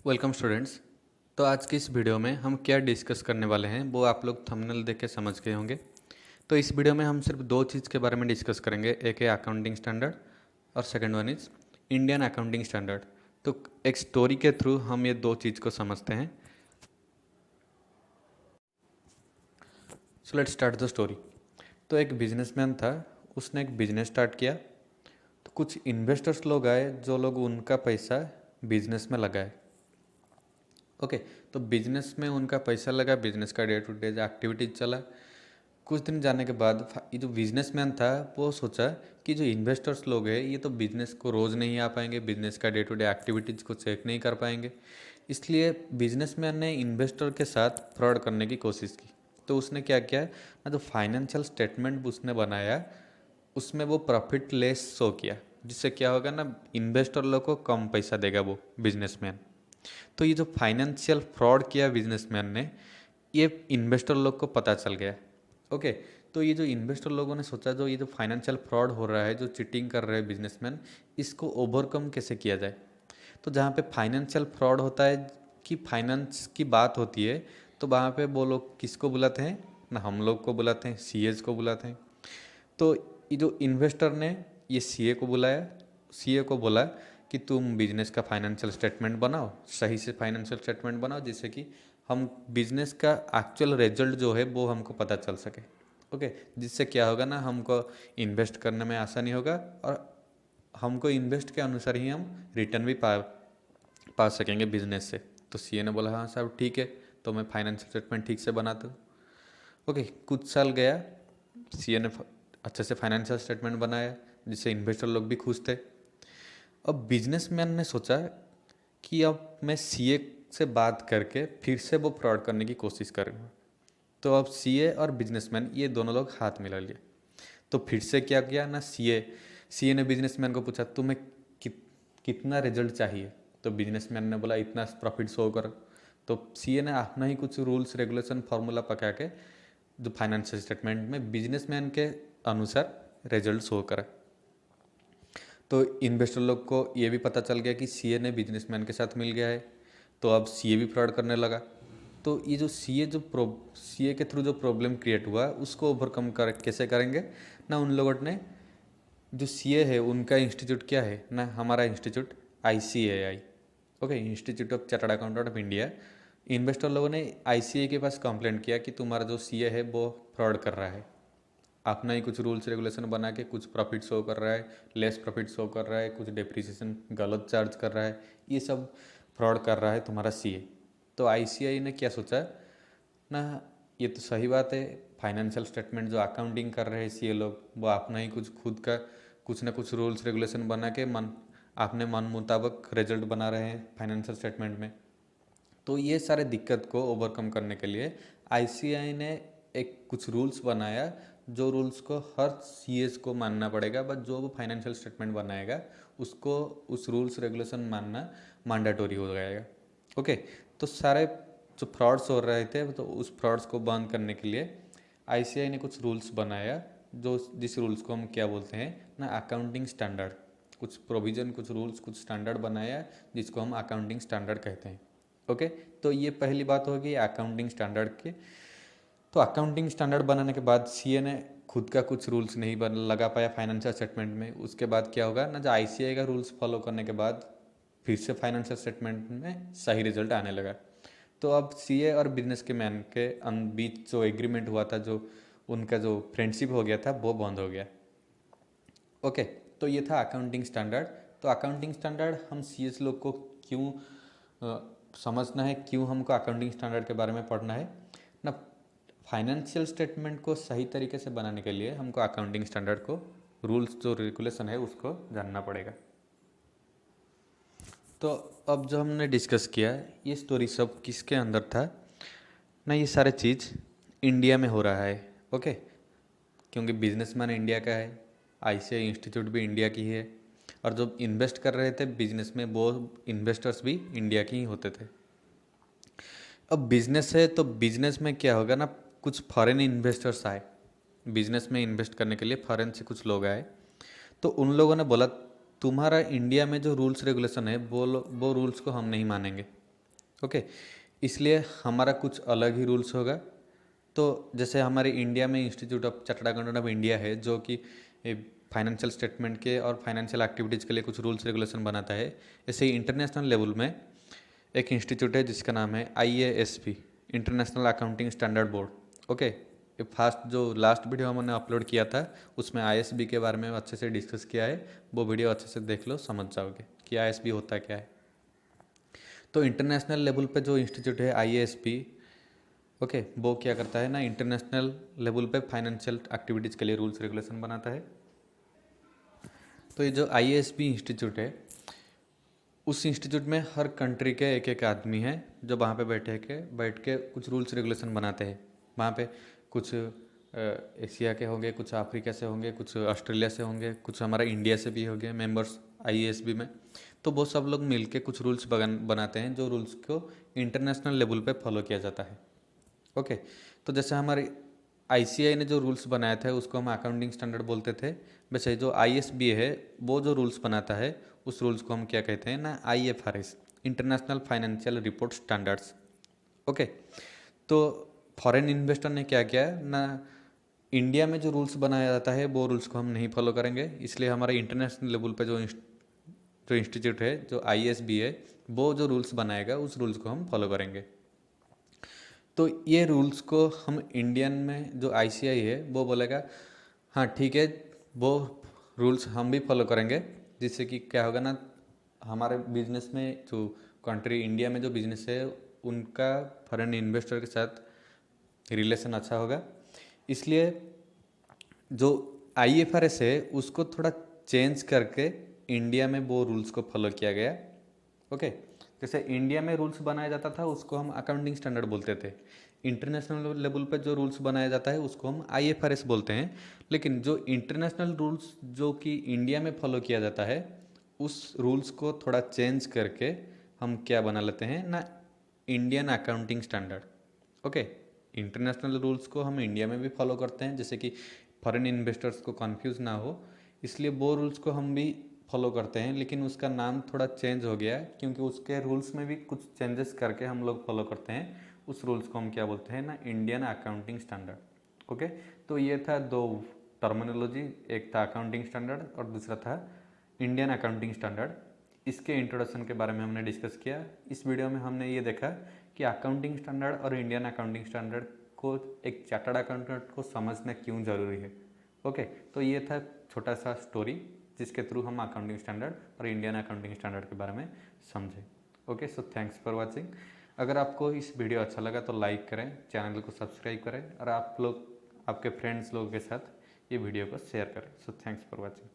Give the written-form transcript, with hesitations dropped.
Welcome students. तो आज की इस वीडियो में हम क्या डिस्कस करने वाले हैं वो आप लोग थंबनेल देख के समझ गए होंगे। तो इस वीडियो में हम सिर्फ दो चीज़ के बारे में डिस्कस करेंगे, एक है अकाउंटिंग स्टैंडर्ड और second one is Indian accounting standard. तो एक स्टोरी के थ्रू हम ये दो चीज़ को समझते हैं। So let's start the story. तो एक बिजनेसमैन था, उसने एक बिजनेस स्टार्ट किया। तो कुछ इन्वेस्टर्स लोग आए जो लोग उनका पैसा बिजनेस में लगाए। ओके, तो बिजनेस में उनका पैसा लगा, बिजनेस का डे टू डे एक्टिविटीज चला। कुछ दिन जाने के बाद ये जो बिजनेसमैन था वो सोचा कि जो इन्वेस्टर्स लोग हैं ये तो बिजनेस को रोज़ नहीं आ पाएंगे, बिजनेस का डे टू डे एक्टिविटीज़ को चेक नहीं कर पाएंगे। इसलिए बिजनेसमैन ने इन्वेस्टर के साथ फ्रॉड करने की कोशिश की। तो उसने क्या किया ना, जो फाइनेंशियल स्टेटमेंट उसने बनाया उसमें वो प्रॉफिट लेस शो किया, जिससे क्या होगा ना, इन्वेस्टर लोग को कम पैसा देगा वो बिजनेसमैन। तो ये जो फाइनेंशियल फ्रॉड किया बिजनेसमैन ने, ये इन्वेस्टर लोग को पता चल गया। ओके, तो ये जो इन्वेस्टर लोगों ने सोचा जो ये जो फाइनेंशियल फ्रॉड हो रहा है, जो चीटिंग कर रहे हैं बिजनेसमैन, इसको ओवरकम कैसे किया जाए। तो जहाँ पे फाइनेंशियल फ्रॉड होता है कि फाइनेंस की बात होती है, तो वहाँ पे वो लोग किसको बुलाते हैं ना, हम लोग को बुलाते हैं, सीएज को बुलाते हैं। तो ये जो इन्वेस्टर ने ये सीए को बुलाया, सीए को बोला कि तुम बिजनेस का फाइनेंशियल स्टेटमेंट बनाओ, सही से फाइनेंशियल स्टेटमेंट बनाओ, जिससे कि हम बिजनेस का एक्चुअल रिजल्ट जो है वो हमको पता चल सके। ओके, जिससे क्या होगा ना, हमको इन्वेस्ट करने में आसानी होगा और हमको इन्वेस्ट के अनुसार ही हम रिटर्न भी पा सकेंगे बिजनेस से। तो सीए ने बोला हाँ साहब ठीक है, तो मैं फाइनेंशियल स्टेटमेंट ठीक से बनाता हूँ। ओके, कुछ साल गया, सीए ने अच्छे से फाइनेंशियल स्टेटमेंट बनाया, जिससे इन्वेस्टर लोग भी खुश थे। अब बिजनेसमैन ने सोचा कि अब मैं सीए से बात करके फिर से वो फ्रॉड करने की कोशिश करूँगा। तो अब सीए और बिजनेसमैन ये दोनों लोग हाथ मिला लिए। तो फिर से क्या किया ना, सीए ने बिजनेसमैन को पूछा तुम्हें कितना रिजल्ट चाहिए। तो बिजनेसमैन ने बोला इतना प्रॉफिट शो कर। तो सीए ने अपना ही कुछ रूल्स रेगुलेशन फार्मूला पका के जो फाइनेंशियल स्टेटमेंट में बिजनेसमैन के अनुसार रिजल्ट शो करा। तो इन्वेस्टर लोग को ये भी पता चल गया कि सीए ने बिजनेसमैन के साथ मिल गया है, तो अब सीए भी फ्रॉड करने लगा। तो ये जो सीए के थ्रू जो प्रॉब्लम क्रिएट हुआ उसको ओवरकम कैसे करेंगे ना, उन लोगों ने जो सीए है उनका इंस्टीट्यूट क्या है ना, हमारा institute ICAI, okay, institute of chartered accountant of India. Investor लोगों ने आईसीए के पास कंप्लेंट किया कि तुम्हारा जो सीए है वो फ्रॉड कर रहा है, अपना ही कुछ रूल्स रेगुलेशन बना के कुछ प्रॉफिट शो कर रहा है, लेस प्रॉफिट शो कर रहा है, कुछ डेप्रिसिएशन गलत चार्ज कर रहा है, ये सब फ्रॉड कर रहा है तुम्हारा सीए। तो आईसीआई ने क्या सोचा ना, ये तो सही बात है, फाइनेंशियल स्टेटमेंट जो अकाउंटिंग कर रहे हैं सीए लोग, वो अपना ही कुछ खुद का कुछ ना कुछ रूल्स रेगुलेशन बना के अपने मन मुताबिक रिजल्ट बना रहे हैं फाइनेंशियल स्टेटमेंट में। तो ये सारे दिक्कत को ओवरकम करने के लिए आईसीआई ने एक कुछ रूल्स बनाया, जो रूल्स को हर सीएस को मानना पड़ेगा, बट जो वो फाइनेंशियल स्टेटमेंट बनाएगा उसको उस रूल्स रेगुलेशन मानना मैंडेटरी हो जाएगा। ओके, तो सारे जो फ्रॉड्स हो रहे थे तो उस फ्रॉड्स को बंद करने के लिए आईसीआई ने कुछ रूल्स बनाया, जो जिस रूल्स को हम क्या बोलते हैं ना, अकाउंटिंग स्टैंडर्ड। कुछ प्रोविज़न, कुछ रूल्स, कुछ स्टैंडर्ड बनाया जिसको हम अकाउंटिंग स्टैंडर्ड कहते हैं। ओके, तो ये पहली बात होगी अकाउंटिंग स्टैंडर्ड की। तो अकाउंटिंग स्टैंडर्ड बनाने के बाद सीए ने खुद का कुछ रूल्स नहीं लगा पाया फाइनेंशियल स्टेटमेंट में। उसके बाद क्या होगा ना, जो आईसीआई का रूल्स फॉलो करने के बाद फिर से फाइनेंशियल स्टेटमेंट में सही रिजल्ट आने लगा। तो अब सीए और बिजनेस के मैन के बीच जो एग्रीमेंट हुआ था, जो उनका जो फ्रेंडशिप हो गया था, वो बंद हो गया। ओके, तो ये था अकाउंटिंग स्टैंडर्ड। तो अकाउंटिंग स्टैंडर्ड हम सीएस लोग को क्यों समझना है, क्यों हमको अकाउंटिंग स्टैंडर्ड के बारे में पढ़ना है ना, फाइनेंशियल स्टेटमेंट को सही तरीके से बनाने के लिए हमको अकाउंटिंग स्टैंडर्ड को, रूल्स जो रेगुलेशन है उसको जानना पड़ेगा। तो अब जो हमने डिस्कस किया, ये स्टोरी सब किसके अंदर था ना, ये सारे चीज़ इंडिया में हो रहा है। ओके, क्योंकि बिजनेसमैन इंडिया का है, आईसीआई इंस्टीट्यूट भी इंडिया की है, और जो इन्वेस्ट कर रहे थे बिजनेस में वो इन्वेस्टर्स भी इंडिया के ही होते थे। अब बिजनेस है तो बिजनेस में क्या होगा ना, कुछ फॉरेन इन्वेस्टर्स आए बिजनेस में इन्वेस्ट करने के लिए, फॉरेन से कुछ लोग आए। तो उन लोगों ने बोला तुम्हारा इंडिया में जो रूल्स रेगुलेशन है वो रूल्स को हम नहीं मानेंगे। ओके, इसलिए हमारा कुछ अलग ही रूल्स होगा। तो जैसे हमारे इंडिया में institute of chartered accountant of India है, जो कि फाइनेंशियल स्टेटमेंट के और फाइनेंशियल एक्टिविटीज़ के लिए कुछ रूल्स रेगुलेशन बनाता है। ऐसे ही इंटरनेशनल लेवल में एक इंस्टीट्यूट है जिसका नाम है IASB, international accounting standard board. Okay, ये फास्ट जो लास्ट वीडियो हमने अपलोड किया था उसमें IASB के बारे में अच्छे से डिस्कस किया है। वो वीडियो अच्छे से देख लो, समझ जाओगे कि IASB होता क्या है। तो इंटरनेशनल लेवल पे जो इंस्टीट्यूट है IASB, ओके, वो क्या करता है ना, इंटरनेशनल लेवल पे फाइनेंशियल एक्टिविटीज़ के लिए रूल्स रेगुलेशन बनाता है। तो ये जो IASB इंस्टीट्यूट है, उस इंस्टीट्यूट में हर कंट्री के एक एक आदमी हैं जो वहाँ पे बैठ के कुछ रूल्स रेगुलेशन बनाते हैं। वहाँ पे कुछ एशिया के होंगे, कुछ अफ्रीका से होंगे, कुछ ऑस्ट्रेलिया से होंगे, कुछ हमारा इंडिया से भी होंगे मेंबर्स IASB में। तो वो सब लोग मिलके कुछ रूल्स बनाते हैं, जो रूल्स को इंटरनेशनल लेवल पे फॉलो किया जाता है। ओके, तो जैसे हमारे ICAI ने जो रूल्स बनाया था उसको हम अकाउंटिंग स्टैंडर्ड बोलते थे। वैसे जो ISB है वो जो रूल्स बनाता है उस रूल्स को हम क्या कहते हैं ना, IFRS, international financial report standards. Okay, तो फॉरेन इन्वेस्टर ने क्या किया ना, इंडिया में जो रूल्स बनाया जाता है वो रूल्स को हम नहीं फॉलो करेंगे, इसलिए हमारे इंटरनेशनल लेवल पे जो इंस्टीट्यूट है, जो ISB है, वो जो रूल्स बनाएगा उस रूल्स को हम फॉलो करेंगे। तो ये रूल्स को हम इंडियन में जो ICAI है वो बोलेगा हाँ ठीक है, वो रूल्स हम भी फॉलो करेंगे, जिससे कि क्या होगा ना, हमारे बिजनेस में जो कंट्री इंडिया में जो बिजनेस है उनका फॉरेन इन्वेस्टर के साथ रिलेशन अच्छा होगा। इसलिए जो IFRS है उसको थोड़ा चेंज करके इंडिया में वो रूल्स को फॉलो किया गया। ओके, जैसे इंडिया में रूल्स बनाया जाता था उसको हम अकाउंटिंग स्टैंडर्ड बोलते थे। इंटरनेशनल लेवल पर जो रूल्स बनाया जाता है उसको हम IFRS बोलते हैं। लेकिन जो इंटरनेशनल रूल्स जो कि इंडिया में फॉलो किया जाता है उस रूल्स को थोड़ा चेंज करके हम क्या बना लेते हैं ना, Indian accounting standard. Okay, international rules को हम इंडिया में भी फॉलो करते हैं, जैसे कि फॉरेन इन्वेस्टर्स को कंफ्यूज ना हो, इसलिए वो रूल्स को हम भी फॉलो करते हैं, लेकिन उसका नाम थोड़ा चेंज हो गया है क्योंकि उसके रूल्स में भी कुछ चेंजेस करके हम लोग फॉलो करते हैं। उस रूल्स को हम क्या बोलते हैं ना, इंडियन अकाउंटिंग स्टैंडर्ड। ओके, तो ये था दो टर्मिनोलॉजी, एक था अकाउंटिंग स्टैंडर्ड और दूसरा था इंडियन अकाउंटिंग स्टैंडर्ड। इसके इंट्रोडक्शन के बारे में हमने डिस्कस किया। इस वीडियो में हमने ये देखा कि अकाउंटिंग स्टैंडर्ड और इंडियन अकाउंटिंग स्टैंडर्ड को एक चार्टर्ड अकाउंटेंट को समझना क्यों ज़रूरी है। ओके, तो ये था छोटा सा स्टोरी जिसके थ्रू हम अकाउंटिंग स्टैंडर्ड और इंडियन अकाउंटिंग स्टैंडर्ड के बारे में समझे। Okay, so thanks for watching. अगर आपको इस वीडियो अच्छा लगा तो लाइक करें, चैनल को सब्सक्राइब करें और आप लोग आपके फ्रेंड्स लोगों के साथ ये वीडियो को शेयर करें। So thanks for watching.